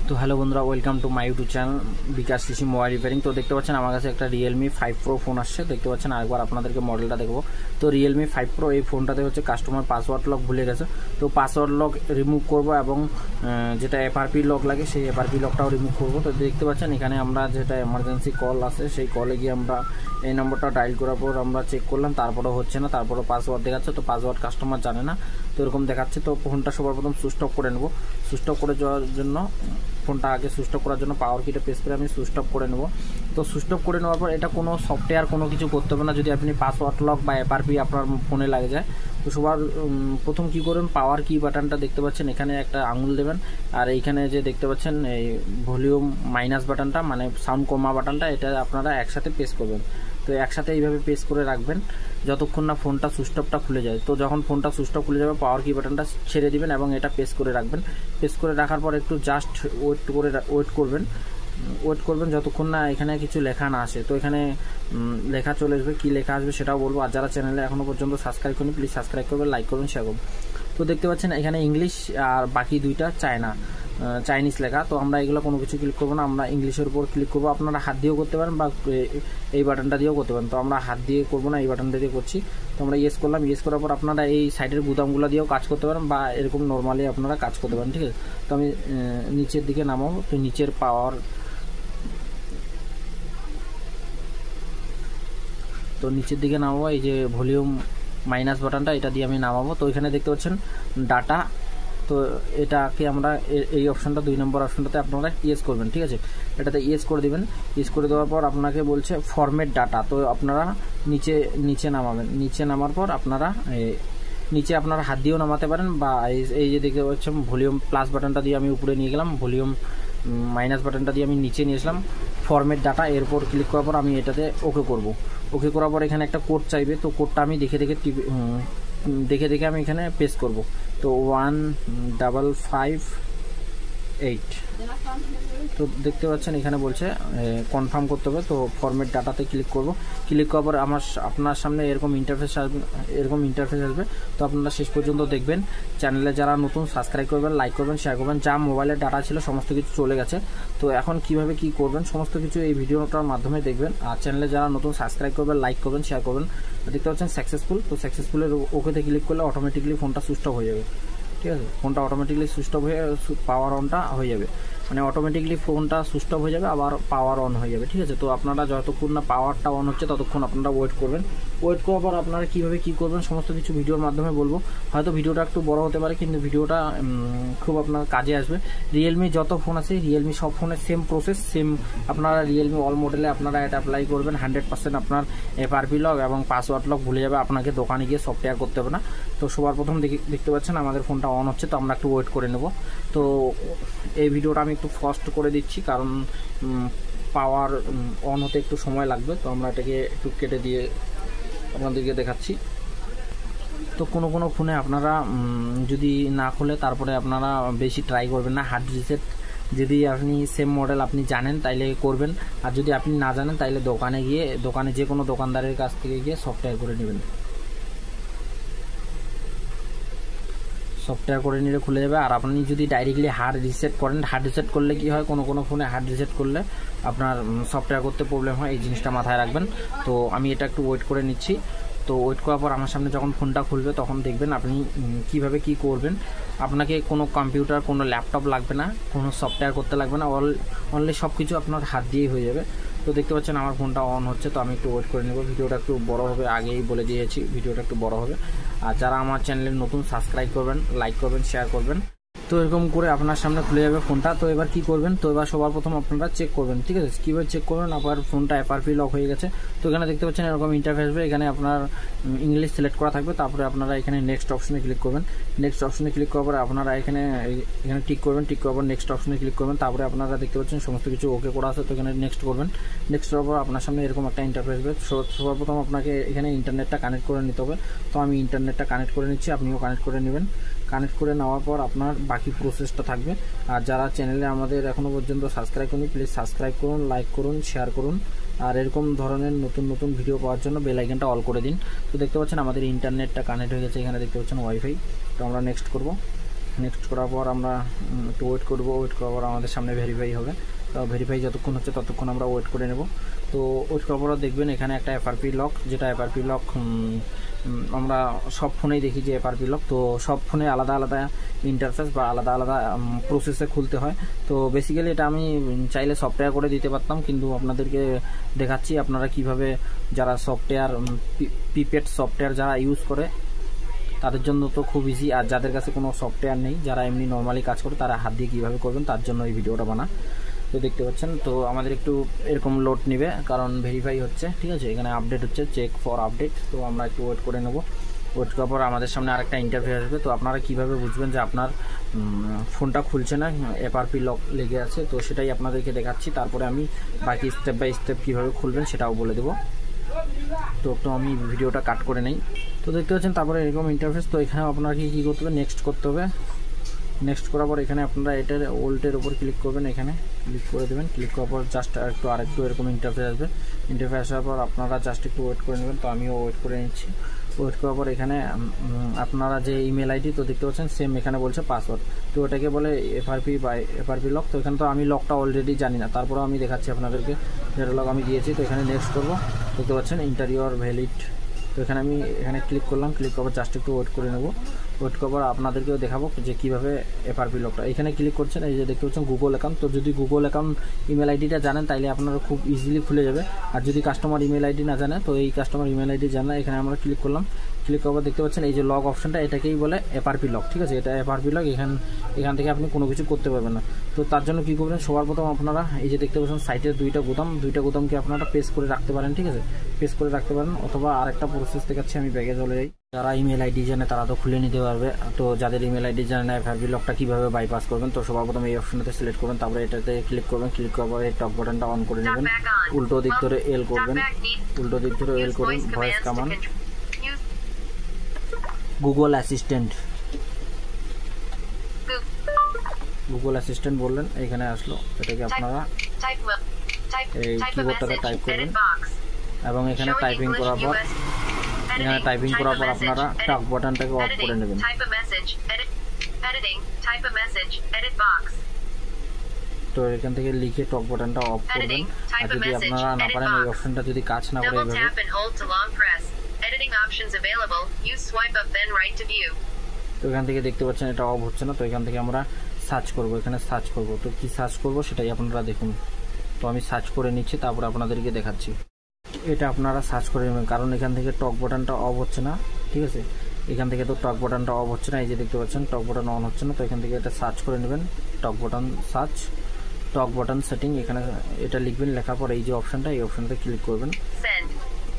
তো হ্যালো বন্ধুরা, welcome to my YouTube channel Bikash Krishi mobile repairing. তো দেখতে পাচ্ছেন আমার কাছে একটা রিয়েলমি 5 Pro ফোন আসছে। দেখতে পাচ্ছেন আরেকবার আপনাদেরকে মডেলটা দেখবো। তো রিয়েলমি 5 Pro এই ফোনটাতে হচ্ছে কাস্টমার পাসওয়ার্ড লক ভুলে গেছে, তো পাসওয়ার্ড লক রিমুভ করব এবং যেটা এফআরপি লক লাগে সেই এফআরপি লকটাও রিমুভ করব। তো দেখতে পাচ্ছেন এখানে আমরা যেটা এমার্জেন্সি কল আছে সেই কলে গিয়ে আমরা এই নম্বরটা ডায়াল করার পর আমরা চেক করলাম, তারপরে হচ্ছে না, তারপরে পাসওয়ার্ড দেখাচ্ছে। তো পাসওয়ার্ড কাস্টমার জানে না, তো এরকম দেখাচ্ছে। তো ফোনটা সবার প্রথম সুইচ অফ করে নেব। সুইচ অফ করে যাওয়ার জন্য ফোনটা আগে সুইচ অফ করার জন্য পাওয়ার কিটা প্রেস করে আমি সুইচ অফ করে নেব। তো সুইচ অফ করে নেওয়ার পর এটা কোনো সফটওয়্যার কোনো কিছু করতে হবে না যদি আপনি পাসওয়ার্ড লক বা এফআরপি আপনার ফোনে লাগে যায়। তো সবার প্রথম কী করবেন, পাওয়ার কি বাটনটা দেখতে পাচ্ছেন এখানে একটা আঙুল দেবেন, আর এইখানে যে দেখতে পাচ্ছেন এই ভলিউম মাইনাস বাটনটা মানে সাউন্ড কমা বাটনটা, এটা আপনারা একসাথে প্রেস করবেন। তো একসাথে এইভাবে প্রেস করে রাখবেন যতক্ষণ না ফোনটা সুইচ অফটা খুলে যায়। তো যখন ফোনটা সুইচ অফ খুলে যাবে পাওয়ার কি বাটনটা ছেড়ে দিবেন এবং এটা প্রেস করে রাখবেন। প্রেস করে রাখার পর একটু জাস্ট ওয়েট করবেন যতক্ষণ না এখানে কিছু লেখা না আসে। তো এখানে লেখা চলে আসবে, কী লেখা আসবে সেটাও বলবো। আর যারা চ্যানেলে এখনও পর্যন্ত সাবস্ক্রাইব করেন প্লিজ সাবস্ক্রাইব করবেন, লাইক করবেন, শেয়ার করবেন। তো দেখতে পাচ্ছেন এখানে ইংলিশ আর বাকি দুইটা চাইনিজ লেখা। তো আমরা এগুলো কোনো কিছু ক্লিক করবো না, আমরা ইংলিশের উপর ক্লিক করবো। আপনারা হাত দিয়েও করতে পারেন বা এই বাটনটা দিয়েও করতে পারেন। তো আমরা হাত দিয়ে করবো না, এই বাটনটা দিয়ে করছি। তো আমরা ইয়েস করলাম। ইয়েস করার পর আপনারা এই সাইডের বোতামগুলো দিয়েও কাজ করতে পারেন বা এরকম নর্মালি আপনারা কাজ করতে পারেন, ঠিক আছে। তো আমি নিচের দিকে নামাবো। তো নিচের পাওয়ার নিচের দিকে নামাবো, এই যে ভলিউম মাইনাস বাটনটা এটা দিয়ে আমি নামাবো। তো এখানে দেখতে পাচ্ছেন ডাটা, তো এটাকে আমরা এই অপশানটা 2 নম্বর অপশানটাতে আপনারা ইয়েস করবেন, ঠিক আছে। এটাতে ইয়েস করে দিবেন। ইয়েস করে দেওয়ার পর আপনাকে বলছে ফরম্যাট ডাটা, তো আপনারা নিচে নামাবেন। নিচে নামার পর আপনারা নিচে আপনারা হাত দিয়েও নামাতে পারেন বা এই যে দেখতে পাচ্ছেন ভলিউম প্লাস বাটনটা দিয়ে আমি উপরে নিয়ে গেলাম, ভলিউম মাইনাস বাটনটা দিয়ে আমি নিচে নিয়ে আসলাম। ফরম্যাট ডাটা, এরপর ক্লিক করার পর আমি এটাতে ওকে করব। ওকে করার পর এখানে একটা কোড চাইবে, তো কোডটা আমি দেখে আমি এখানে পেস্ট করব। তো 1558। তো দেখতে পাচ্ছেন এখানে বলছে কনফার্ম করতে হবে। তো ফরম্যাট ডাটাতে ক্লিক করব। ক্লিক করার পর আপনার সামনে এরকম ইন্টারফেস আসবে। তো আপনারা শেষ পর্যন্ত দেখবেন। চ্যানেলে যারা নতুন সাবস্ক্রাইব করবেন, লাইক করবেন, শেয়ার করবেন। যা মোবাইলের ডাটা ছিল সমস্ত কিছু চলে গেছে। তো এখন কিভাবে কি করবেন সমস্ত কিছু এই ভিডিওটার মাধ্যমে দেখবেন। আর চ্যানেলে যারা নতুন সাবস্ক্রাইব করবেন, লাইক করবেন, শেয়ার করবেন। দেখতে পাচ্ছেন সাকসেসফুল। তো সাকসেসফুলের ওকেতে ক্লিক করলে অটোমেটিকলি ফোনটা সুইচ অফ হয়ে যাবে, ঠিক আছে। ফোনটা অটোমেটিকলি সুইচ অফ হয়ে পাওয়ার অনটা হয়ে যাবে, মানে অটোমেটিকলি ফোনটা সুইচ অফ হয়ে যাবে আবার পাওয়ার অন হয়ে যাবে, ঠিক আছে। তো আপনারা যতক্ষণ না পাওয়ারটা অন হচ্ছে ততক্ষণ আপনারা ওয়েট করবেন। ওয়েট করার পর আপনারা কীভাবে কী করবেন সমস্ত কিছু ভিডিওর মাধ্যমে বলবো। হয়তো ভিডিওটা একটু বড় হতে পারে কিন্তু ভিডিওটা খুব আপনার কাজে আসবে। রিয়েলমি যত ফোন আছে, রিয়েলমি সব ফোনের সেম প্রসেস, সেম আপনারা রিয়েলমি অল মডেলে আপনারা এটা অ্যাপ্লাই করবেন। 100% আপনার এফআরপি লক এবং পাসওয়ার্ড লক ভুলে যাবে, আপনাকে দোকানে গিয়ে সফটওয়্যার করতে হবে না। তো সবার প্রথম দেখতে পাচ্ছেন আমাদের ফোনটা অন হচ্ছে, তো আমরা একটু ওয়েট করে নেব। তো এই ভিডিওটা আমি একটু ফাস্ট করে দিচ্ছি কারণ পাওয়ার অন হতে একটু সময় লাগবে। তো আমরা এটাকে একটু কেটে দিয়ে আপনাদেরকে দেখাচ্ছি। তো কোনো ফোনে আপনারা যদি না খোলে তারপরে আপনারা বেশি ট্রাই করবেন না। হার্ড রিসেট যদি আপনি সেম মডেল আপনি জানেন তাইলে করবেন, আর যদি আপনি না জানেন তাইলে দোকানে যে কোনো দোকানদারের কাছ থেকে গিয়ে সফটওয়্যার করে নেবেন। সফটওয়্যার করে নিলে খুলে যাবে। আর আপনি যদি ডাইরেক্টলি হার্ড রিসেট করেন, হার্ড রিসেট করলে কি হয়, কোনো ফোনে হার্ড রিসেট করলে আপনার সফটওয়্যার করতে প্রবলেম হয়, এই জিনিসটা মাথায় রাখবেন। তো আমি এটা একটু ওয়েট করে নিচ্ছি। তো ওয়েট করার পর আমার সামনে যখন ফোনটা খুলবে তখন দেখবেন আপনি কিভাবে কি করবেন। আপনাকে কোনো কম্পিউটার, কোনো ল্যাপটপ লাগবে না, কোনো সফটওয়্যার করতে লাগবে না, অনলি সব কিছু আপনার হাত দিয়েই হয়ে যাবে। তো দেখতে পাচ্ছেন আমার ফোনটা অন হচ্ছে, তো আমি একটু ওয়েট করে নেব। ভিডিওটা একটু বড় হবে, আগেই বলে দিয়েছি ভিডিওটা একটু বড় হবে। আর যারা আমার চ্যানেলে নতুন সাবস্ক্রাইব করবেন, লাইক করবেন, শেয়ার করবেন। তো এরকম করে আপনার সামনে খুলে যাবে ফোনটা। তো এবার কি করবেন, তো এবার সবার প্রথম আপনারা চেক করবেন, ঠিক আছে। কীভাবে চেক করবেন, আবার ফোনটা এফআরপি লক হয়ে গেছে। তো এখানে দেখতে পাচ্ছেন এরকম ইন্টারফেস আসবে, এখানে আপনার ইংলিশ সিলেক্ট করা থাকবে। তারপরে আপনারা এখানে নেক্সট অপশনে ক্লিক করবেন। নেক্সট অপশনে ক্লিক করার পরে আপনারা এখানে টিক করবেন। টিক করার পর নেক্সট অপশনে ক্লিক করবেন। তারপরে আপনারা দেখতে পাচ্ছেন সমস্ত কিছু ওকে করা আছে, তো এখানে নেক্সট করবেন। নেক্সট করার পর আপনার সামনে এরকম একটা ইন্টারফেস আসবে। সবার প্রথম আপনাকে এখানে ইন্টারনেটটা কানেক্ট করে নিতে হবে। তো আমি ইন্টারনেটটা কানেক্ট করে নিচ্ছি, আপনিও কানেক্ট করে নেবেন। কানেক্ট করে নেওয়ার পর আপনার বাকি প্রসেসটা থাকবে। আর যারা চ্যানেলে আমাদের এখনও পর্যন্ত সাবস্ক্রাইব করেনি প্লিজ সাবস্ক্রাইব করুন, লাইক করুন, শেয়ার করুন। আর এরকম ধরনের নতুন ভিডিও পাওয়ার জন্য বেল আইকনটা অল করে দিন। তো দেখতে পাচ্ছেন আমাদের ইন্টারনেটটা কানেক্ট হয়ে গেছে, এখানে দেখতে পাচ্ছেন ওয়াইফাই। তো আমরা নেক্সট করব। নেক্সট করার পর আমরা একটু ওয়েট করবো, ওয়েট করার পর আমাদের সামনে ভেরিফাই হবে। তো ভেরিফাই যতক্ষণ হচ্ছে ততক্ষণ আমরা ওয়েট করে নেব। তো ওয়েট করার পর দেখবেন এখানে একটা এফআরপি লক, যেটা এফআরপি লক আমরা সব ফোনেই দেখি যে এফআরপি লক, তো সব ফোনে আলাদা আলাদা ইন্টারফেস বা আলাদা আলাদা প্রসেসে খুলতে হয়। তো বেসিক্যালি এটা আমি চাইলে সফটওয়্যার করে দিতে পারতাম, কিন্তু আপনাদেরকে দেখাচ্ছি আপনারা কিভাবে, যারা সফটওয়্যার পিপেড সফটওয়্যার যারা ইউজ করে তাদের জন্য তো খুব ইজি, আর যাদের কাছে কোনো সফটওয়্যার নেই, যারা এমনি নর্মালি কাজ করে, তারা হাত দিয়ে কীভাবে করবেন তার জন্য এই ভিডিওটা বানা। তো দেখতে পাচ্ছেন, তো আমাদের একটু এরকম লোড নেবে কারণ ভেরিফাই হচ্ছে, ঠিক আছে, এখানে আপডেট হচ্ছে, চেক ফর আপডেট। তো আমরা একটু ওয়েট করে নেব। ওয়েট করার পর আমাদের সামনে আরেকটা ইন্টারভিউ আসবে। তো আপনারা কীভাবে বুঝবেন যে আপনার ফোনটা খুলছে না, এফআরপি লক লেগে আছে, তো সেটাই আপনাদেরকে দেখাচ্ছি। তারপরে আমি বাকি স্টেপ বাই স্টেপ কীভাবে খুলবেন সেটাও বলে দেবো। তো একটু আমি ভিডিওটা কাট করে নেই। তো দেখতে পাচ্ছেন তারপরে এরকম ইন্টারফেস। তো এখানে আপনারা কী করতে হবে, নেক্সট করতে হবে। নেক্সট করার পর এখানে আপনারা এটার ওল্টের উপর ক্লিক করবেন, এখানে ক্লিক করে দেবেন। ক্লিক করার পর জাস্ট আরেকটু এরকম ইন্টারফেস আসবে। ইন্টারফেস আসার পর আপনারা জাস্ট একটু ওয়েট করে নেবেন। তো আমিও ওয়েট করে নিচ্ছি। ওয়েট করার পর এখানে আপনারা যে ইমেল আইডি, তো দেখতে পাচ্ছেন সেম এখানে বলছে পাসওয়ার্ড, তো ওটাকে বলে এফআরপি বা এফআরপি লক। তো এখানে তো আমি লকটা অলরেডি জানি না, তারপরেও আমি দেখাচ্ছি আপনাদেরকে যেটা লক আমি দিয়েছি। তো এখানে নেক্সট করবো, দেখতে পাচ্ছেন ইন্টারিয়র ভ্যালিড। তো এখানে আমি এখানে ক্লিক করলাম। ক্লিক করার জাস্ট একটু ওয়েট করে নেব। ওয়েট করার আপনাদেরকেও দেখাবো যে কীভাবে এফআরপি লকটা, এখানে ক্লিক করছেন, এই যে দেখতে পাচ্ছেন গুগল অ্যাকাউন্ট। তো যদি গুগল অ্যাকাউন্ট ইমেল আইডিটা জানেন তাইলে আপনারা খুব ইজিলি খুলে যাবে। আর যদি কাস্টমার ইমেল আইডি না জানে, তো এই কাস্টমার ইমেল আইডি জানা, এখানে আমরা ক্লিক করলাম। ক্লিক করার দেখতে পাচ্ছেন এই যে লক অপশনটা, এটাকেই বলে এফআরপি লক, ঠিক আছে, এটা এফআরপি লক। এখান থেকে আপনি কোনো কিছু করতে পারবেন না। তো তার জন্য কী করবেন, সবার প্রথম আপনারা এই যে দেখতে পাচ্ছেন সাইটের দুইটা গুদামকে আপনারা পেস্ট করে রাখতে পারেন, ঠিক আছে, পেস্ট করে রাখতে পারেন। অথবা আরেকটা প্রসেস দেখাচ্ছি, আমি ব্যাগে চলে যাই। যারা ইমেল আইডি জানে তারা তো খুলে নিতে পারবে। তো যাদের ইমেল আইডি জানে না এফআরপি লকটা কীভাবে বাইপাস করবেন, তো সবার প্রথমে এই অপশনটাতে সিলেক্ট করবেন, তারপরে এটাতে ক্লিক করবেন। ক্লিক করার পরে টপ বাটনটা অন করে নেবেন, উল্টো দিক ধরে এল করবেন, উল্টো দিক ধরে এল করবেন, voice command Google assistant, Google assistant বললেন, এখানে আসলো। এটাকে আপনারা এই কিবোর্ডটাতে টাইপ করবেন এবং এখানে টাইপিং করার পর আপনারা টক বাটনটাকে অফ করে নেবেন। তো এখান থেকে লিখে টক বাটনটা অফ করবেন। আর যদি আপনারা না পারেন, এই অপশনটা যদি কাজ না করে এইভাবে, তো এখান থেকে দেখতে পাচ্ছেন এটা অফ হচ্ছে না। তো এখান থেকে আমরা সার্চ করব, এখানে সার্চ করব। তো কি সার্চ করব সেটাই আপনারা দেখুন। তো আমি সার্চ করে নিচ্ছি, তারপর আপনাদেরকে দেখাচ্ছি। এটা আপনারা সার্চ করে নেবেন, কারণ এখান থেকে টক বাটনটা অফ হচ্ছে না, ঠিক আছে, এখান থেকে তো টক বাটনটা অফ হচ্ছে না, এই যে দেখতে পাচ্ছেন টক বাটন অন হচ্ছে না। তো এখান থেকে এটা সার্চ করে নেবেন, টক বাটন সার্চ, টক বাটন সেটিং, এখানে এটা লিখবেন। লেখার পর এই যে অপশনটা, এই অপশনটাতে ক্লিক করবেন,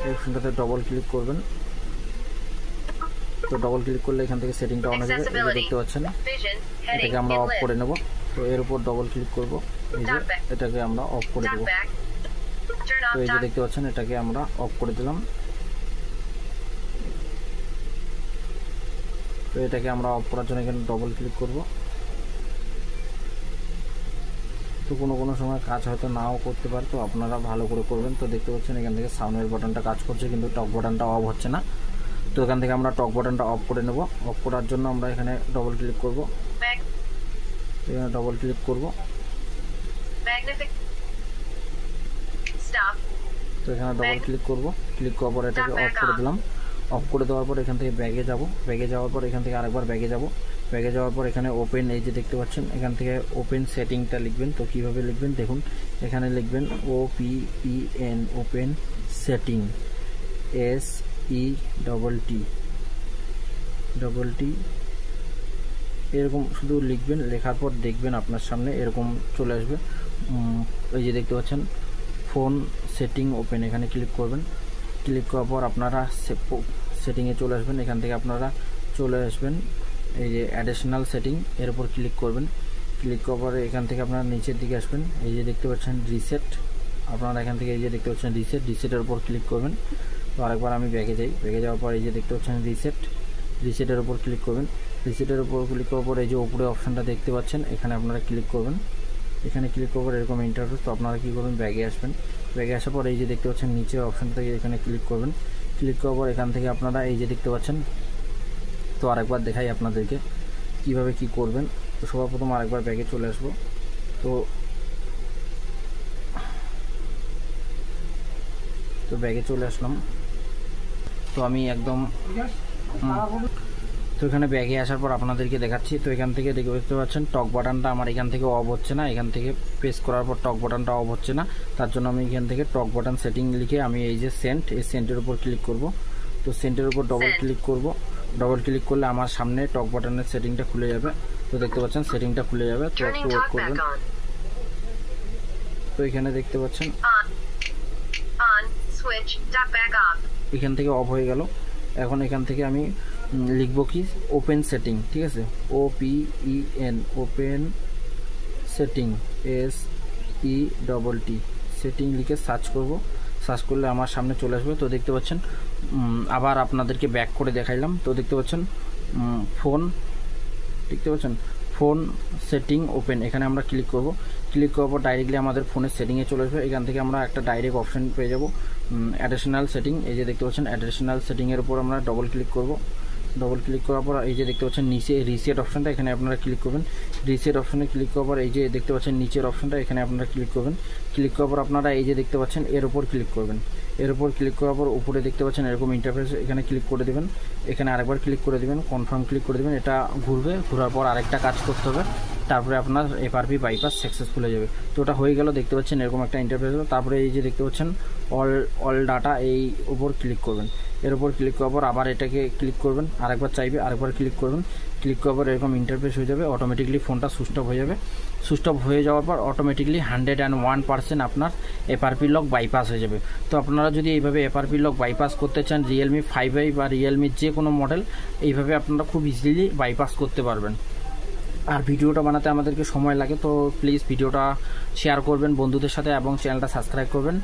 এই অপশনটাতে ডবল ক্লিক করবেন। তো ডবল ক্লিক করলে এখান থেকে সেটিংটা অন হয়ে যাবে, এই যে দেখতে পাচ্ছেন, এটাকে আমরা অফ করে নেব। তো এর উপর ডবল ক্লিক করব, এই যে এটাকে আমরা অফ করে দেব। তো এই যে দেখতে পাচ্ছেন এটাকে আমরা অফ করে দিলাম। তো এটাকে আমরা অফ করার জন্য এখানে ডবল ক্লিক করব। তো কোনো সময় কাজ হয়তো নাও করতে পারে, তো আপনারা ভালো করে করবেন। তো দেখতে পাচ্ছেন এখান থেকে সাউন্ডের বাটনটা কাজ করছে, কিন্তু টক বাটনটা অফ হচ্ছে না। তো এখান থেকে আমরা টক বাটনটা অফ করে নেব। অফ করার জন্য আমরা এখানে ডবল ক্লিক করব, এখানে ডবল ক্লিক করব। তো এখানে ডবল ক্লিক করব, ক্লিক করার পর এটাকে অফ করে দিলাম। অফ করে দেওয়ার পর এখান থেকে ব্যাগে যাব, ব্যাগে যাওয়ার পর এখান থেকে আরেকবার ব্যাগে যাব। ব্যাগে যাওয়ার পর এখানে ওপেন, এই যে দেখতে পাচ্ছেন এখান থেকে ওপেন সেটিংটা লিখবেন। তো কীভাবে লিখবেন দেখুন, এখানে লিখবেন OPEN, ওপেন সেটিং, SETT, এরকম শুধু লিখবেন। লেখার পর দেখবেন আপনার সামনে এরকম চলে আসবে। এই যে দেখতে পাচ্ছেন ফোন সেটিং ওপেন, এখানে ক্লিক করবেন। ক্লিক করার পর আপনারা সেটিংয়ে চলে আসবেন। এখান থেকে আপনারা চলে আসবেন এই যে অ্যাডিশনাল সেটিং, এর উপর ক্লিক করবেন। ক্লিক করার পরে এখান থেকে আপনারা নিচের দিকে আসবেন, এই যে দেখতে পাচ্ছেন রিসেট, আপনারা এখান থেকে এই যে দেখতে পাচ্ছেন রিসেটের উপর ক্লিক করবেন। তো আরেকবার আমি ব্যাগে যাই, ব্যাগে যাওয়ার পর এই যে দেখতে পাচ্ছেন রিসেটের উপর ক্লিক করবেন। রিসেটের উপর ক্লিক করার পর এই যে উপরে অপশানটা দেখতে পাচ্ছেন, এখানে আপনারা ক্লিক করবেন। এখানে ক্লিক করার পর এরকম ইন্টারফেস। তো আপনারা কী করবেন, ব্যাগে আসবেন। ব্যাগে আসার পর এই যে দেখতে পাচ্ছেন নিচের অপশান থেকে এখানে ক্লিক করবেন। ক্লিক করার পর এখান থেকে আপনারা এই যে দেখতে পাচ্ছেন, তো আরেকবার দেখাই আপনাদেরকে কিভাবে কি করবেন। তো সবার প্রথম আরেকবার ব্যাগে চলে আসবো। তো ব্যাগে চলে আসলাম। তো আমি একদম তো এখানে ব্যাগে আসার পর আপনাদেরকে দেখাচ্ছি। তো এখান থেকে দেখতে পাচ্ছেন টক বাটনটা আমার এখান থেকে অফ হচ্ছে না, এখান থেকে প্রেস করার পর টক বাটনটা অফ হচ্ছে না। তার জন্য আমি এখান থেকে টক বাটন সেটিং লিখে আমি এই যে সেন্ট, এই সেন্টের উপর ক্লিক করব। তো সেন্টের উপর ডবল ক্লিক করব। ডবল ক্লিক করলে আমার সামনে টক বাটনের সেটিংটা খুলে যাবে। তো দেখতে পাচ্ছেন সেটিংটা খুলে যাবে। তো একটু ওয়েট করবেন। তো এখানে দেখতে পাচ্ছেন এখান থেকে অফ হয়ে গেল। এখন এখান থেকে আমি লিখবো কি ওপেন সেটিং, ঠিক আছে, OPEN open setting SETT setting লিখে সার্চ করব। সার্চ করলে আমার সামনে চলে আসবে। তো দেখতে পাচ্ছেন আবার আপনাদেরকে ব্যাক করে দেখাইলাম। তো দেখতে পাচ্ছেন ফোন, দেখতে পাচ্ছেন ফোন সেটিং ওপেন, এখানে আমরা ক্লিক করব। ক্লিক করার পর ডাইরেক্টলি আমাদের ফোনের সেটিংয়ে চলে আসবে। এখান থেকে আমরা একটা ডাইরেক্ট অপশন পেয়ে যাব অ্যাডিশনাল সেটিং। এই যে দেখতে পাচ্ছেন অ্যাডিশনাল সেটিংয়ের উপর আমরা ডবল ক্লিক করব। ডবল ক্লিক করার পর এই যে দেখতে পাচ্ছেন নিচে রিসেট অপশনটা, এখানে আপনারা ক্লিক করবেন। রিসেট অপশনে ক্লিক করার পর এই যে দেখতে পাচ্ছেন নিচের অপশনটা, এখানে আপনারা ক্লিক করবেন। ক্লিক করার পর আপনারা এই যে দেখতে পাচ্ছেন এর উপর ক্লিক করবেন। এর উপর ক্লিক করার পর উপরে দেখতে পাচ্ছেন এরকম ইন্টারফেস, এখানে ক্লিক করে দেবেন। এখানে আরেকবার ক্লিক করে দেবেন, কনফার্ম ক্লিক করে দেবেন। এটা ঘুরবে, ঘোরার পর আরেকটা কাজ করতে হবে, তারপরে আপনার FRP বাইপাস সাকসেসফুল হয়ে যাবে। তো ওটা হয়ে গেল, দেখতে পাচ্ছেন এরকম একটা ইন্টারফেস। তারপরে এই যে দেখতে পাচ্ছেন অল ডাটা, এই উপর ক্লিক করবেন। এর উপর ক্লিক করার পর আবার এটাকে ক্লিক করবেন, আরেকবার চাইবে আরেকবার ক্লিক করবেন। ক্লিক করার পর এরকম ইন্টারফেস হয়ে যাবে, অটোমেটিকলি ফোনটা সুইচ অফ হয়ে যাবে। সুইচ অফ হয়ে যাওয়ার পর অটোমেটিকলি 101% আপনার FRP লক বাইপাস হয়ে যাবে। তো আপনারা যদি এইভাবে FRP লক বাইপাস করতে চান Realme 5i বা Realme যে কোনো মডেল, এইভাবে আপনারা খুব ইজিলি বাইপাস করতে পারবেন। আর ভিডিওটা বানাতে আমাদেরকে সময় লাগে, তো প্লিজ ভিডিওটা শেয়ার করবেন বন্ধুদের সাথে এবং চ্যানেলটা সাবস্ক্রাইব করবেন।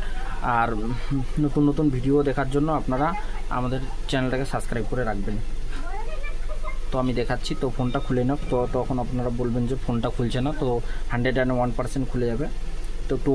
আর নতুন নতুন ভিডিও দেখার জন্য আপনারা আমাদের চ্যানেলটাকে সাবস্ক্রাইব করে রাখবেন। তো আমি দেখাচ্ছি। তো ফোনটা খুলে নাও। তো তখন আপনারা বলবেন যে ফোনটা খুলছে না, তো 101% খুলে যাবে। তো একটু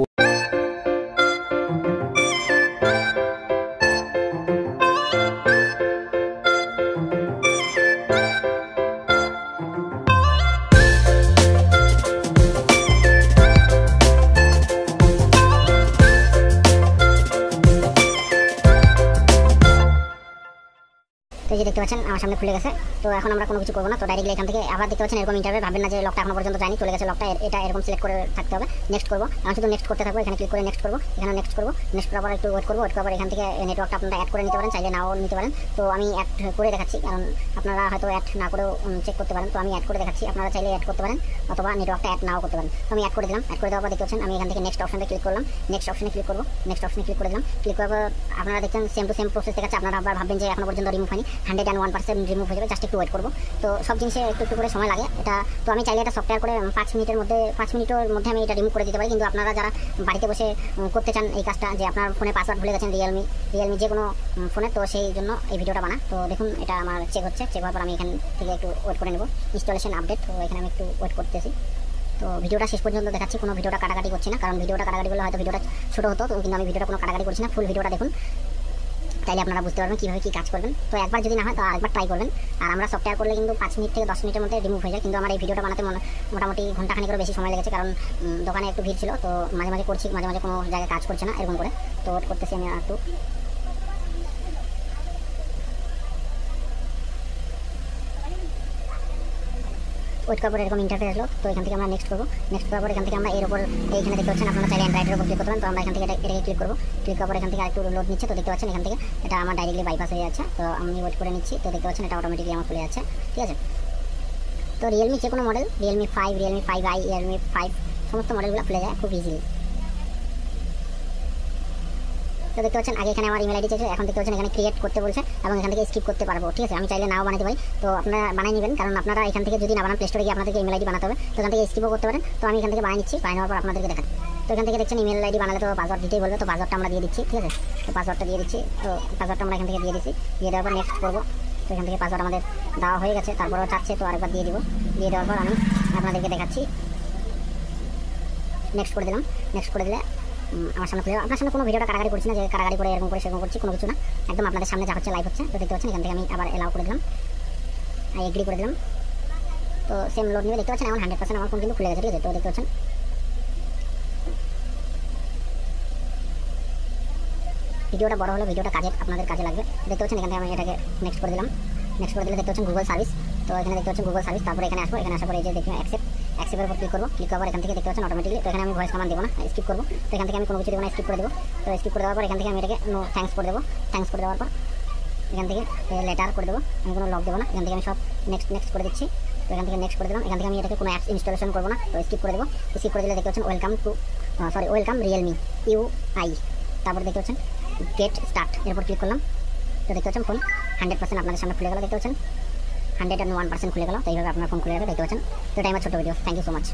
তো এই যে দেখতে পাচ্ছেন আমার সামনে খুলে গেছে। তো এখন আমরা কোনো কিছু করবো না। তো ডাইরেক্টলি এখান থেকে আবার দেখতে পাচ্ছেন এরকম ইন্টারভিউ, ভাবেন না যে লকটা এখনো পর্যন্ত যায়নি, চলে গেছে লকটা, এটা এরকম সিলেক্ট করে থাকতে হবে। নেক্সট করবো, আমি শুধু নেক্সট করতে থাকবো। এখানে ক্লিক করে নেক্সট করবো, এখানে নেক্সট করবো। নেক্সট করার পর একটু ওয়েট করবো। ওয়েট করার পর এখান থেকে নেটওয়ার্কটা আপনারা অ্যাড করে নিতে পারেন, চাইলে নাও নিতে পারেন। তো আমি অ্যাড করে দেখাচ্ছি, কারণ আপনারা হয়তো অ্যাড না করেও চেক করতে পারেন। তো আমি অ্যাড করে দেখাচ্ছি, আপনারা চাইলে অ্যাড করতে পারেন অথবা নেটওয়ার্কটা অ্যাড নাও করতে পারেন। তো আমি অ্যাড করে দিলাম। অ্যাড করে দেওয়ার পর দেখতে পাচ্ছেন আমি এখান থেকে নেক্সট অপশনে ক্লিক করলাম। নেক্সট অপশনে ক্লিক করবো, নেক্সট অপশনে ক্লিক করে দিলাম। ক্লিক করার পর আপনারা দেখছেন সেম টু সেম প্রসেস দেখাচ্ছে। আপনারা আবার ভাববেন যে এখনো পর্যন্ত রিমুভ হয়নি, 101% রিমুভ হয়ে যাবে, জাস্ট একটু ওয়েট করবো। তো সব জিনিসে একটু একটু করে সময় লাগে এটা। তো আমি চাইলে এটা সফটওয়্যার করে 5 মিনিটের মধ্যে আমি এটা রিমুভ করে দিতে পারি। কিন্তু আপনারা যারা বাড়িতে বসে করতে চান এই কাজটা, যে আপনার ফোনে পাসওয়ার্ড ভুলে গেছেন রিয়েলমি যে কোনো ফোনে, তো সেই জন্য এই ভিডিওটা বানা। তো দেখুন এটা আমার চেক হচ্ছে। চেক হওয়ার পর আমি এখান থেকে একটু ওয়েট করে নেব, ইনস্টলেশন আপডেট। তো এখানে আমি একটু ওয়েট করতেছি। তো ভিডিওটা শেষ পর্যন্ত দেখাচ্ছি, কোনো ভিডিওটা কাটাকাটি করছি না, কারণ ভিডিওটা কাটাকাটি করলে হয়তো ভিডিওটা ছোটো হতো। কিন্তু আমি ভিডিওটা কোনো কাটাকাটি করছি না, ফুল ভিডিওটা দেখুন, তাইলে আপনারা বুঝতে পারবেন কীভাবে কী কাজ করবেন। তো একবার যদি না হয় তো আরেকবার ট্রাই করবেন। আর আমরা সফটওয়্যার করলে কিন্তু 5 মিনিট থেকে 10 মিনিটের মধ্যে রিমুভ হয়ে যায়। কিন্তু আমার এই ভিডিওটা বানাতে মোটামুটি ঘন্টাখানেকেরও বেশি সময় লেগেছে, কারণ দোকানে একটু ভিড় ছিল। তো মাঝে মাঝে করছি, মাঝে মাঝে কোনো জায়গায় কাজ করছে না, এরকম করে। তো ওয়েট করতেছি আমি একটু। ওয়েট করার পর এরকম ইন্টারফেস আসলো। তো এখান থেকে আমরা নেক্সট করবো। নেক্সট করার পর এখান থেকে আমরা এর উপর এইখানে দেখতে পাচ্ছেন, আপনারা চাইলে অ্যান্ড্রয়েডের উপর ক্লিক করতে পারেন। তো আমরা এখান থেকে এটাকে ক্লিক করবো। ক্লিক করার পর এখান থেকে আরেকটু লোড নিচ্ছে। তো দেখতে পাচ্ছেন এখান থেকে এটা আমার ডাইরেক্টলি বাইপাস হয়ে যাচ্ছে। তো আমি ওয়েট করে নিচ্ছি। তো দেখতে পাচ্ছেন এটা অটোমেটিকলি আমার খুলে যাচ্ছে, ঠিক আছে। তো রিয়েলমি যে কোনো model, Realme 5, Realme 5i, Realme 5 সমস্ত মডেলগুলো খুলে যায় খুব ইজিলি। তো দেখতে পাচ্ছেন আগে এখানে আমার ইমেল আইডি চাইছে, এখন দেখতে পাচ্ছেন এখানে ক্রিয়েট করতে বলছে এবং এখান থেকে স্কিপ করতে পারবো, ঠিক আছে। আমি চাইলে নাও বানাতে পারি। তো আপনারা বানিয়ে নেবেন, কারণ আপনারা এখান থেকে যদি না বানান প্লে স্টোরে গিয়ে আপনাদেরকে ইমেল আইডি বানাতে হবে। তো এখান থেকে স্কিপও করতে পারেন। তো আমি এখান থেকে বানিয়ে নিচ্ছি, বানিয়ে নেওয়ার পর আপনাদেরকে দেখাই। তো এখান থেকে দেখছেন ইমেল আইডি বানালে তো পাসওয়ার্ড দিতেই বলবে। তো পাসওয়ার্ডটা আমরা দিয়ে দিচ্ছি, ঠিক আছে। তো পাসওয়ার্ডটা দিয়ে দিচ্ছি। তো পাসওয়ার্ডটা আমরা এখান থেকে দিয়ে দিচ্ছি। দিয়ে দেওয়ার পর নেক্সট করবো। তো এখান থেকে পাসওয়ার্ড আমাদের দেওয়া হয়ে গেছে, তারপরেও চাচ্ছে, তো আরেকবার দিয়ে দিব। দিয়ে দেওয়ার পর আমি আপনাদেরকে দেখাচ্ছি। নেক্সট করে দিলাম। নেক্সট করে দিলে আমার সামনে খুলে, আপনার সামনে কোনো ভিডিওটা কাটাকাটি করছি না, যে কাটাকাটি করে এরকম করে সেরকম করছি, কোনো কিছু না, একদম আপনাদের সামনে যা হচ্ছে লাইভ হচ্ছে। তো দেখতে পাচ্ছেন এখান থেকে আমি আবার এলাও করে দিলাম, এগ্রি করে দিলাম। তো তো সেম লোড নিয়ে দেখতে পাচ্ছেন এখন 100% আমার ফোন কিন্তু খুলে গেছে, ঠিক আছে। তো দেখতে পাচ্ছেন ভিডিওটা বড় হলো, ভিডিওটা আপনাদের কাজে লাগবে। দেখতে পাচ্ছেন এখান থেকে আমি এটাকে নেক্সট করে দিলাম। নেক্সট করে দিলে দেখতে পাচ্ছেন গুগল সার্ভিস। তো এখানে দেখতে পাচ্ছেন গুগল সার্ভিস, তারপরে এখানে আসবো, এখানে আসার পরে এই যে দেখবেন অ্যাকসেপ্টের উপর ক্লিক করবো। ক্লিক করার পর এখান থেকে দেখতে পাচ্ছেন অটোমেটিকলি, তো এখানে আমি ভয়েস কমান্ড দেবো না, স্কিপ করবো। তো এখান থেকে আমি কোনো কিছু দেবো না, স্কিপ করে দেবো। তো স্কিপ করে দেওয়ার পর এখান থেকে আমি এটাকে নো থ্যাঙ্কস করে দেবো। থ্যাঙ্কস করে দেওয়ার পর এখান থেকে লেটার করে দেবো, আমি কোনো লক দেবো না। এখান থেকে আমি সব নেক্সট করে দিচ্ছি। তো এখান থেকে নেক্সট করে দিলাম। এখান থেকে আমি এটাকে কোনো অ্যাপস ইনস্টলেশন করবো না, তো স্কিপ করে দেবো। স্কিপ করে দিলে দেখতে পাচ্ছেন ওয়েলকাম রিয়েলমি UI। তারপর দেখতে পাচ্ছেন গেট স্টার্ট, এরপর ক্লিক করলাম। তো দেখতে পাচ্ছেন ফোন 100% আপনাদের সামনে খুলে গেল, দেখতে পাচ্ছেন 101% খুলে গেল। তো এইভাবে আপনার ফোন খুলে যাবে, দেখতে পাচ্ছেন। তো এটা আমার ছোটো video, thank you so much.